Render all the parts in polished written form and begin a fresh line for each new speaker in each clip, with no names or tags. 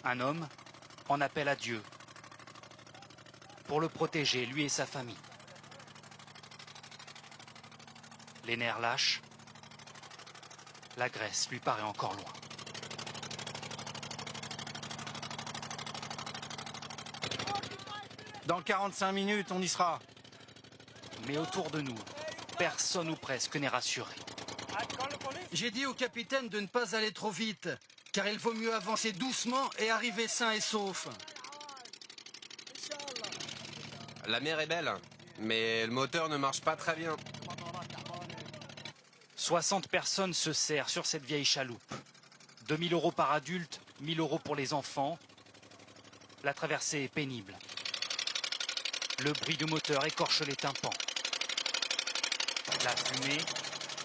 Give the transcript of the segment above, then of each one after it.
Un homme en appelle à Dieu pour le protéger, lui et sa famille. Les nerfs lâchent, la Grèce lui paraît encore loin.
Dans 45 minutes, on y sera.
Mais autour de nous, personne ou presque n'est rassuré.
J'ai dit au capitaine de ne pas aller trop vite, car il vaut mieux avancer doucement et arriver sain et sauf.
La mer est belle, mais le moteur ne marche pas très bien.
60 personnes se serrent sur cette vieille chaloupe. 2 000 € par adulte, 1 000 € pour les enfants. La traversée est pénible. Le bruit du moteur écorche les tympans. La fumée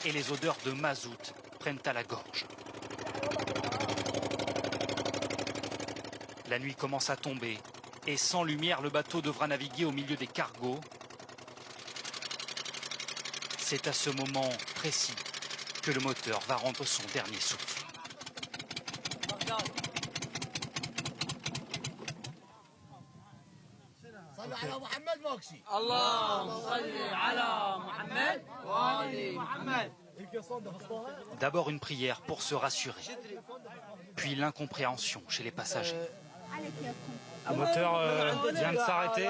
et les odeurs de mazout prennent à la gorge. La nuit commence à tomber et sans lumière, le bateau devra naviguer au milieu des cargos. C'est à ce moment précis que le moteur va rendre son dernier souffle. D'abord une prière pour se rassurer, puis l'incompréhension chez les passagers.
Le moteur vient de s'arrêter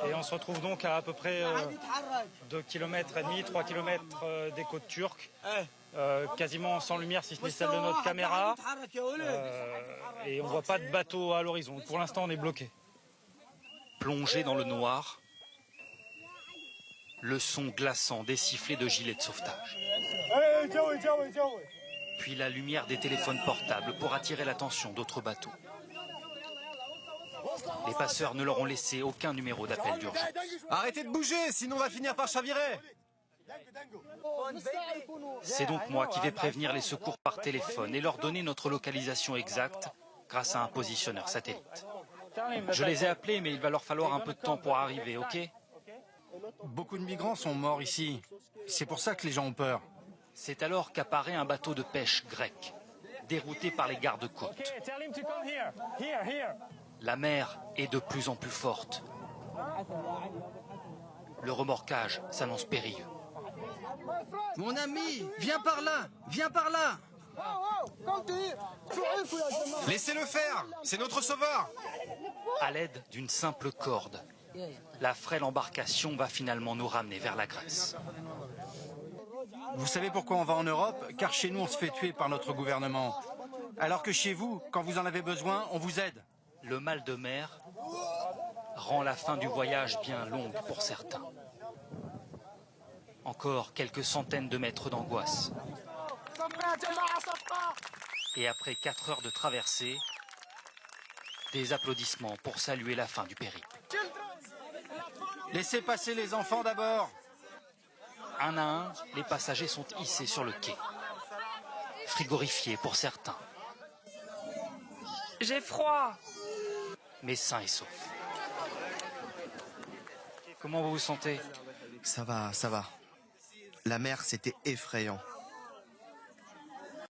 et on se retrouve donc à peu près 2,5 km, 3 km des côtes turques, quasiment sans lumière si ce n'est celle de notre caméra, et on ne voit pas de bateau à l'horizon. Pour l'instant, on est bloqué.
Plongé dans le noir, le son glaçant des sifflets de gilets de sauvetage. Puis la lumière des téléphones portables pour attirer l'attention d'autres bateaux. Les passeurs ne leur ont laissé aucun numéro d'appel d'urgence.
Arrêtez de bouger, sinon on va finir par chavirer.
C'est donc moi qui vais prévenir les secours par téléphone et leur donner notre localisation exacte grâce à un positionneur satellite. Je les ai appelés, mais il va leur falloir un peu de temps pour arriver, ok?
Beaucoup de migrants sont morts ici. C'est pour ça que les gens ont peur.
C'est alors qu'apparaît un bateau de pêche grec, dérouté par les gardes-côtes. La mer est de plus en plus forte. Le remorquage s'annonce périlleux.
Mon ami, viens par là, viens par là.
Laissez-le faire, c'est notre sauveur.
À l'aide d'une simple corde, la frêle embarcation va finalement nous ramener vers la Grèce.
Vous savez pourquoi on va en Europe? Car chez nous, on se fait tuer par notre gouvernement. Alors que chez vous, quand vous en avez besoin, on vous aide.
Le mal de mer rend la fin du voyage bien longue pour certains. Encore quelques centaines de mètres d'angoisse. Et après 4 heures de traversée, des applaudissements pour saluer la fin du périple.
Laissez passer les enfants d'abord.
Un à un, les passagers sont hissés sur le quai. Frigorifiés pour certains.
J'ai froid.
Mais sains et saufs. Comment vous vous sentez?
Ça va, ça va. La mer, c'était effrayant.